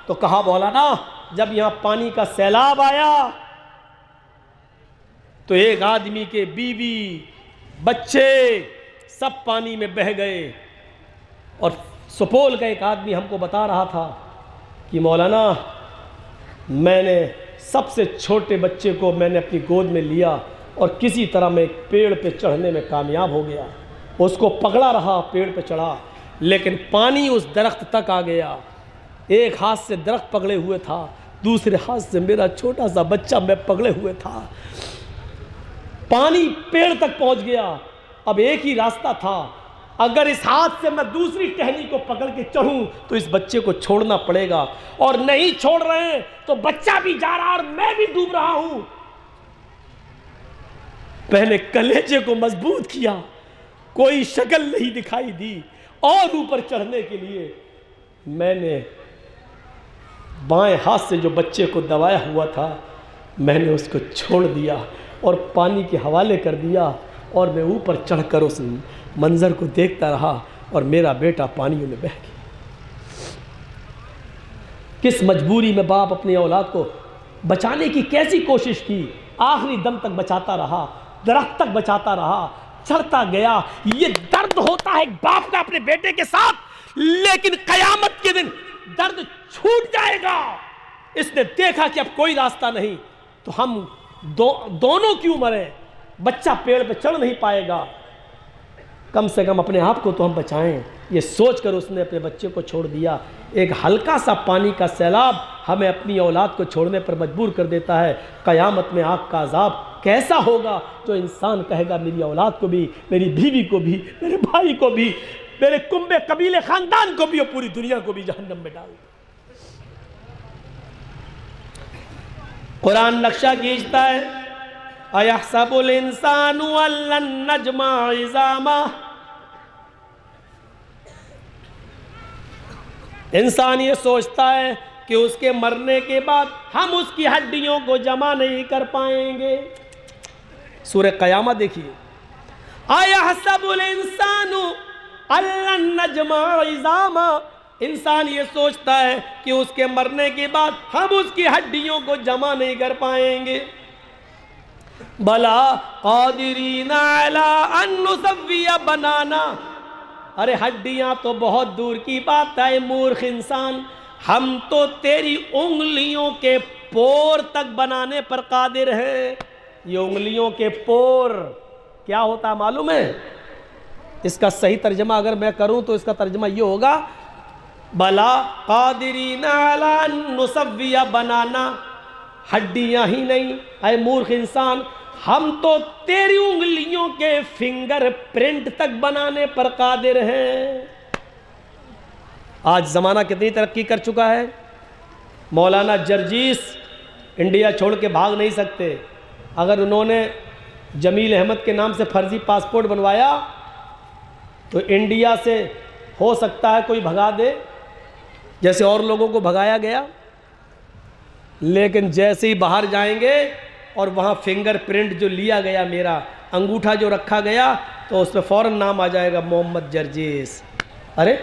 تو کہا مولانا جب یہاں پانی کا سیلاب آیا تو ایک آدمی کے بیوی بچے سب پانی میں بہہ گئے، اور سپول کا ایک آدمی ہم کو بتا رہا تھا کہ مولانا میں نے سب سے چھوٹے بچے کو میں نے اپنی گود میں لیا اور کسی طرح میں ایک پیڑ پہ چڑھنے میں کامیاب ہو گیا، اس کو پکڑا رہا، پیڑ پہ چڑھا، لیکن پانی اس درخت تک آ گیا، ایک ہاتھ سے درخت پکڑے ہوئے تھا، دوسرے ہاتھ سے میرا چھوٹا سا بچہ میں پکڑے ہوئے تھا، پانی پیڑ تک پہنچ گیا۔ اب ایک ہی راستہ تھا، اگر اس ہاتھ سے میں دوسری ٹہنی کو پکڑ کے چڑھوں تو اس بچے کو چھوڑنا پڑے گا، اور نہیں چھوڑ رہے ہیں تو بچہ بھی جا رہا اور میں بھی ڈوب رہا ہوں۔ پہلے کلیجے کو مضبوط کیا، کوئی شکل نہیں دکھائی دی، اور اوپر چڑھنے کے لیے میں نے بائیں ہاتھ سے جو بچے کو دبایا ہوا تھا میں نے اس کو چھوڑ دیا اور پانی کے حوالے کر دیا، اور میں اوپر چڑھ کر اس منظر کو دیکھتا رہا اور میرا بیٹا پانیوں میں بہہ گیا۔ کس مجبوری میں باپ اپنی اولاد کو بچانے کی کیسی کوشش کی، آخری دم تک بچاتا رہا، درخت تک بچاتا رہا، چڑھتا گیا۔ یہ درد ہوتا ہے ایک باپ کا اپنے بیٹے کے ساتھ، لیکن قیامت کے دن درد چھوٹ جائے گا۔ اس نے دیکھا کہ اب کوئی راستہ نہیں تو ہم دونوں کیوں مریں، بچہ پیڑ پہ چڑھ نہیں پائے گا، کم سے کم اپنے آپ کو تو ہم بچائیں۔ یہ سوچ کر اس نے اپنے بچے کو چھوڑ دیا۔ ایک ہلکا سا پانی کا سیلاب ہمیں اپنی اولاد کو چھوڑنے پر مجبور کر دیتا ہے۔ قیامت میں آگ کا عذاب کیسا ہوگا جو انسان کہے گا میری اولاد کو بھی، میری بیوی کو بھی، میرے بھائی کو بھی، میرے کنبے قبیلے خاندان کو بھی اور پوری دنیا کو بھی جہنم میں ڈال دے۔ قرآن نقشہ کھینچتا ہے، اَيَحْسَبُ الْإِنسَانُ أَن لَّن نَّجْمَعَ عِظَامَهُ، انسان یہ سوچتا ہے کہ اس کے مرنے کے بعد ہم اس کی ہڈیوں کو جمع نہیں کر پائیں گے۔ سورہ قیامت دیکھیے، اَيَحْسَبُ الْإِنسَانُ أَن لَّن نَّجْمَعَ عِظَامَهُ، انسان یہ سوچتا ہے کہ اس کے مرنے کے بعد ہم اس کی ہڈیوں کو جمع نہیں کر پائیں گے۔ بلا قادرین علی ان نسوی بنانا، ارے ہڈیاں تو بہت دور کی بات ہے مورخ انسان، ہم تو تیری انگلیوں کے پور تک بنانے پر قادر ہیں۔ یہ انگلیوں کے پور کیا ہوتا ہے معلوم ہے؟ اس کا صحیح ترجمہ اگر میں کروں تو اس کا ترجمہ یہ ہوگا، بلا قادرین علی ان نسوی بنانا، ہڈیاں ہی نہیں اے مورخ انسان، ہم تو تیری انگلیوں کے فنگر پرنٹ تک بنانے پر قادر ہیں۔ آج زمانہ کتنی ترقی کر چکا ہے، مولانا جرجیس انڈیا چھوڑ کے بھاگ نہیں سکتے، اگر انہوں نے جمیل احمد کے نام سے فرضی پاسپورٹ بنوایا تو انڈیا سے ہو سکتا ہے کوئی بھگا دے جیسے اور لوگوں کو بھگایا گیا، لیکن جیسے ہی باہر جائیں گے اور وہاں فنگر پرنٹ جو لیا گیا، میرا انگوٹھا جو رکھا گیا، تو اس پہ فوراً نام آ جائے گا محمد جرجیس۔ ارے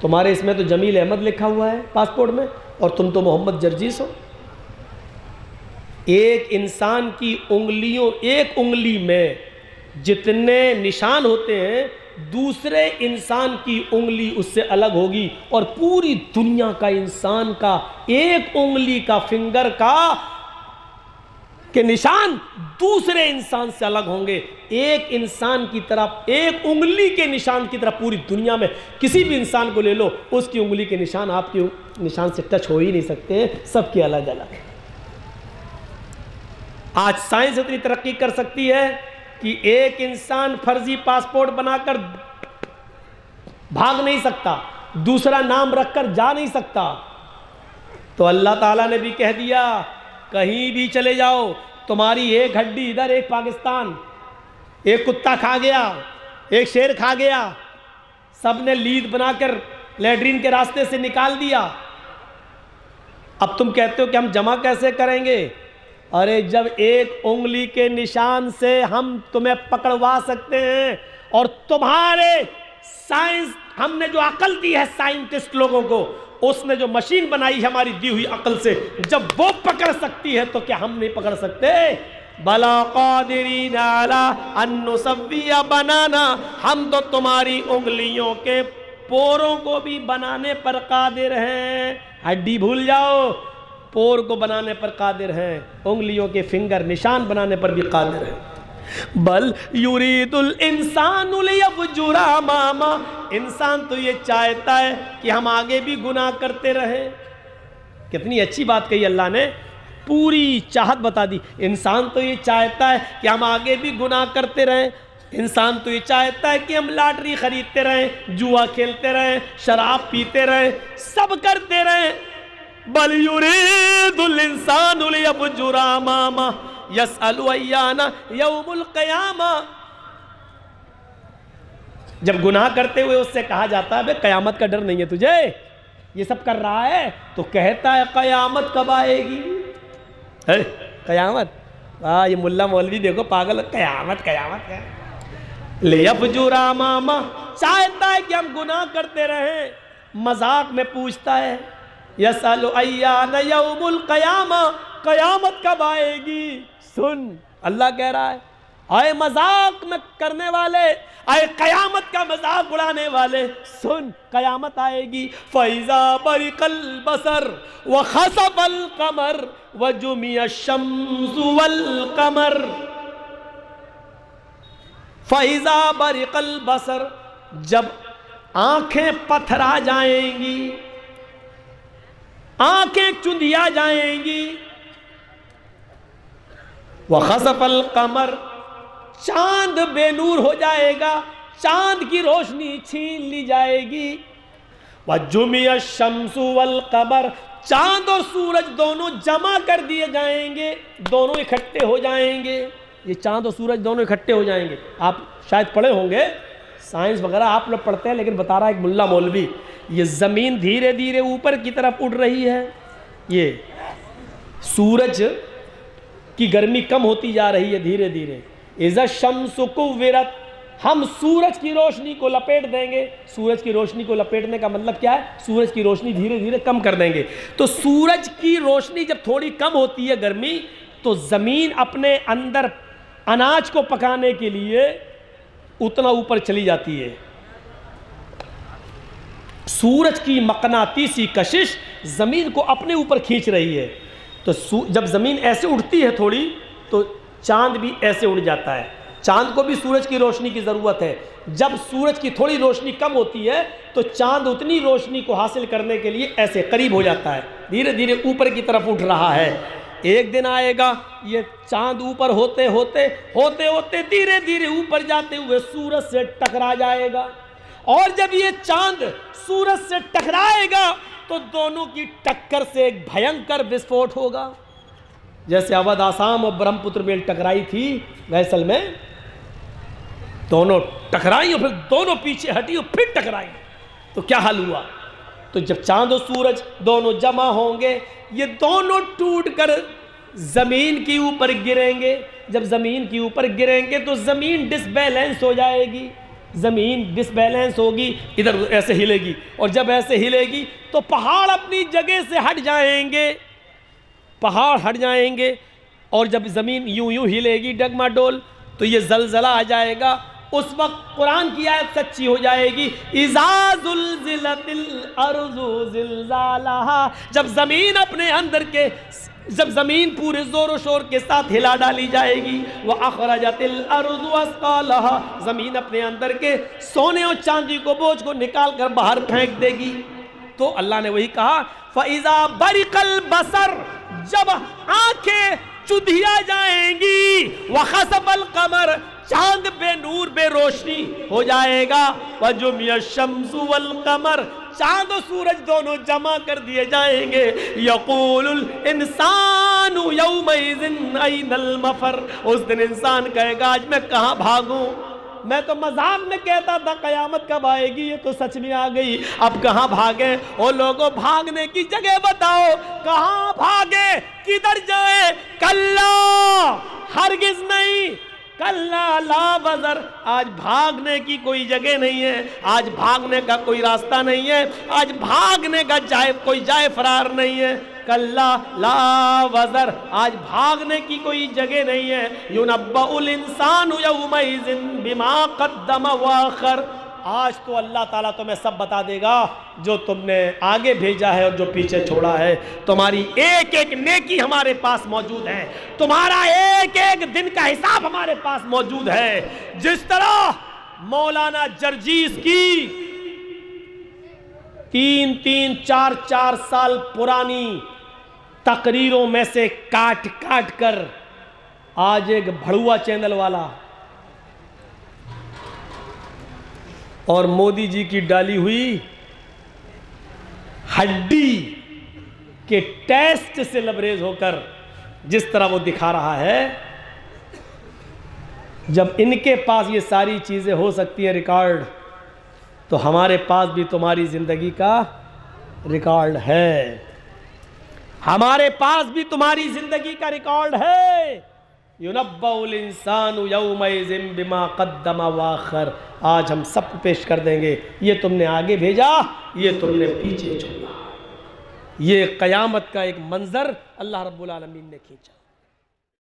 تمہارے اس میں تو جمیل احمد لکھا ہوا ہے پاسپورٹ میں اور تم تو محمد جرجیس ہو۔ ایک انسان کی انگلیوں، ایک انگلی میں جتنے نشان ہوتے ہیں دوسرے انسان کی انگلی اس سے الگ ہوگی، اور پوری دنیا کا انسان کا ایک انگلی کا فنگر کا کے نشان دوسرے انسان سے الگ ہوں گے۔ ایک انسان کی طرح، ایک انگلی کے نشان کی طرح پوری دنیا میں کسی بھی انسان کو لے لو، اس کی انگلی کے نشان آپ کے نشان سے ٹچ ہو ہی نہیں سکتے ہیں، سب کے الگ الگ ہیں۔ آج سائنس اتنی ترقی کر سکتی ہے کہ ایک انسان فرضی پاسپورٹ بنا کر بھاگ نہیں سکتا، دوسرا نام رکھ کر جا نہیں سکتا، تو اللہ تعالیٰ نے بھی کہہ دیا کہیں بھی چلے جاؤ، تمہاری ایک ہڈی ادھر، ایک پاکستان، ایک کتا کھا گیا، ایک شیر کھا گیا، سب نے لید بنا کر لیٹرین کے راستے سے نکال دیا، اب تم کہتے ہو کہ ہم جمع کیسے کریں گے؟ ارے جب ایک انگلی کے نشان سے ہم تمہیں پکڑوا سکتے ہیں، اور تمہارے سائنس، ہم نے جو عقل دی ہے سائنٹسٹ لوگوں کو، اس نے جو مشین بنائی ہے ہماری دی ہوئی عقل سے، جب وہ پکڑ سکتی ہے تو کیا ہم نہیں پکڑ سکتے؟ بلا قادرین علی ان نسوی بنانا، ہم تو تمہاری انگلیوں کے پوروں کو بھی بنانے پر قادر ہیں۔ ہڈی بھول جاؤ، پور کو بنانے پر قادر ہیں، انگلیوں کے فنگر نشان بنانے پر بھی قادر ہیں۔ بل یرید الانسان لیفجر اماما، انسان تو یہ چاہتا ہے کہ ہم آگے بھی گناہ کرتے رہیں۔ کتنی اچھی بات کہی اللہ نے، پوری چاہت بتا دی۔ انسان تو یہ چاہتا ہے کہ ہم آگے بھی گناہ کرتے رہیں، انسان تو یہ چاہتا ہے کہ ہم لاٹری خریدتے رہیں، جوا کھیلتے رہیں، شراب پیتے رہیں، سب کرتے رہیں۔ بل یرید الانسان لیفجر اماما یسأل ایان یوم القیامہ۔ جب گناہ کرتے ہوئے اس سے کہا جاتا ہے بے قیامت کا ڈر نہیں ہے تجھے، یہ سب کر رہا ہے، تو کہتا ہے قیامت کب آئے گی؟ قیامت، یہ ملا مولوی دیکھو پاگل، قیامت قیامت ہے۔ لیفجر اماما، چاہتا ہے کہ ہم گناہ کرتے رہیں، مذاق میں پوچھتا ہے یسأل ایان یوم القیامہ، قیامت کب آئے گی؟ سن، اللہ کہہ رہا ہے آئے مذاق میں کرنے والے، آئے قیامت کا مذاق اڑانے والے، سن قیامت آئے گی۔ فَإِذَا بَرِقَ الْبَصَرُ وَخَسَفَ الْقَمَرُ وَجُمِعَ الشَّمْسُ وَالْقَمَرُ۔ فَإِذَا بَرِقَ الْبَصَرُ، جب آنکھیں پتھرا جائیں گی، آنکھیں چندیا جائیں گی، وَخَسَفَ الْقَمَرُ، چاند بے نور ہو جائے گا، چاند کی روشنی چھین لی جائے گی، وَجُمِعَ الشَّمْسُ وَالْقَمَرُ، چاند اور سورج دونوں جمع کر دیے جائیں گے، دونوں اکٹھے ہو جائیں گے۔ یہ چاند اور سورج دونوں اکٹھے ہو جائیں گے۔ آپ شاید پڑھے ہوں گے، سائنس وغیرہ آپ لوگ پڑھتے ہیں، لیکن بتا رہا ایک ملا مولوی، یہ زمین دھیرے دھیرے اوپر کی طرف اڑ رہی ہے، یہ سورج کی گرمی کم ہوتی جا رہی ہے دھیرے دھیرے۔ اذا الشمس کورت، ہم سورج کی روشنی کو لپیٹ دیں گے۔ سورج کی روشنی کو لپیٹنے کا مطلب کیا ہے؟ سورج کی روشنی دھیرے دھیرے کم کر دیں گے۔ تو سورج کی روشنی جب تھوڑی کم ہوتی ہے گرمی، تو زمین اپنے اندر اناج کو پکانے کے لیے اتنا اوپر چلی جاتی ہے۔ سورج کی مقناطیسی کشش زمین کو اپنے اوپر کھینچ رہی ہے، تو جب زمین ایسے اڑتی ہے تھوڑی، تو چاند بھی ایسے اڑ جاتا ہے۔ چاند کو بھی سورج کی روشنی کی ضرورت ہے۔ جب سورج کی تھوڑی روشنی کم ہوتی ہے تو چاند اتنی روشنی کو حاصل کرنے کے لیے ایسے قریب ہو جاتا ہے، دھیرے دھیرے اوپر کی طرف اٹھ رہا ہے۔ ایک دن آئے گا یہ چاند اوپر ہوتے ہوتے دھیرے دھیرے اوپر جاتے ہوئے سورج سے ٹکرا جائے گا، اور جب یہ چاند سورج سے ٹکرائے گا تو دونوں کی ٹکر سے ایک بھینکر وسفوٹ ہوگا۔ جیسے اودھ آسام اور برہم پتر میل ٹکرائی تھی ویسل میں، دونوں ٹکرائی اور پھر دونوں پیچھے ہٹی اور پھر ٹکرائی، تو کیا حل ہوا؟ تو جب چاند و سورج دونوں جمع ہوں گے، یہ دونوں ٹوٹ کر زمین کے اوپر گریں گے۔ جب زمین کے اوپر گریں گے تو زمین ڈس بیلنس ہو جائے گی، زمین ڈس بیلنس ہوگی، ادھر ایسے ہلے گی، اور جب ایسے ہلے گی تو پہاڑ اپنی جگہ سے ہٹ جائیں گے، پہاڑ ہٹ جائیں گے، اور جب زمین یوں ہلے گی ڈگما ڈول تو یہ زلزلہ آ جائے گا۔ اس وقت قرآن کی آیت سچی ہو جائے گی، اذا زلزلت الارض زلزالہا، جب زمین اپنے اندر کے، جب زمین پورے زور و شور کے ساتھ ہلا ڈالی جائے گی، وَأَخْرَجَتِ الْأَرْضُ أَثْقَالَهَا، زمین اپنے اندر کے سونے اور چاندی کو بوجھ کو نکال کر باہر پھینک دے گی۔ تو اللہ نے وہی کہا فَإِذَا بَرِقَ الْبَصَرُ، جب آنکھیں چدھیا جائیں گی، وَخَسَفَ الْقَمَرُ، چاند بے نور بے روشنی ہو جائے گا، وَجُمِعَ الشَّمْسُ وَالْقَمَرُ، چاند و سورج دونوں جمع کر دیے جائیں گے، یقول الانسان یومئذ این المفر، اس دن انسان کہے گا آج میں کہاں بھاگوں؟ میں تو مذاق میں کہتا تھا قیامت کب آئے گی، یہ تو سچ میں آ گئی، اب کہاں بھاگیں؟ او لوگوں بھاگنے کی جگہ بتاؤ، کہاں بھاگے، کدھر جائیں؟ کلا، ہرگز نہیں، کلا لا وزر، آج بھاگنے کی کوئی جگہ نہیں ہے، آج بھاگنے کا کوئی راستہ نہیں ہے، آج بھاگنے کا کوئی جائے فرار نہیں ہے۔ کلا لا وزر، آج بھاگنے کی کوئی جگہ نہیں ہے۔ يُنَبَّأُ الْإِنسَانُ يَوْمَئِذٍ بِمَا قَدَّمَ وَأَخَّرَ، آج تو اللہ تعالیٰ تمہیں سب بتا دے گا جو تم نے آگے بھیجا ہے اور جو پیچھے چھوڑا ہے۔ تمہاری ایک ایک نیکی ہمارے پاس موجود ہے، تمہارا ایک ایک دن کا حساب ہمارے پاس موجود ہے۔ جس طرح مولانا جرجیس کی 3-4 سال پرانی تقریروں میں سے کاٹ کاٹ کر آج ایک بھڑوا چینل والا اور مودی جی کی ڈالی ہوئی ہڈی کے ٹیسٹ سے لبریز ہو کر جس طرح وہ دکھا رہا ہے، جب ان کے پاس یہ ساری چیزیں ہو سکتی ہیں ریکارڈ، تو ہمارے پاس بھی تمہاری زندگی کا ریکارڈ ہے، ہمارے پاس بھی تمہاری زندگی کا ریکارڈ ہے۔ يُنَبَّأُ الْإِنسَانُ يَوْمَئِذٍ بِمَا قَدَّمَ وَأَخَّرَ، آج ہم سب کو پیش کر دیں گے، یہ تم نے آگے بھیجا، یہ تم نے پیچھے چھوڑا۔ یہ قیامت کا ایک منظر اللہ رب العالمین نے کھینچا۔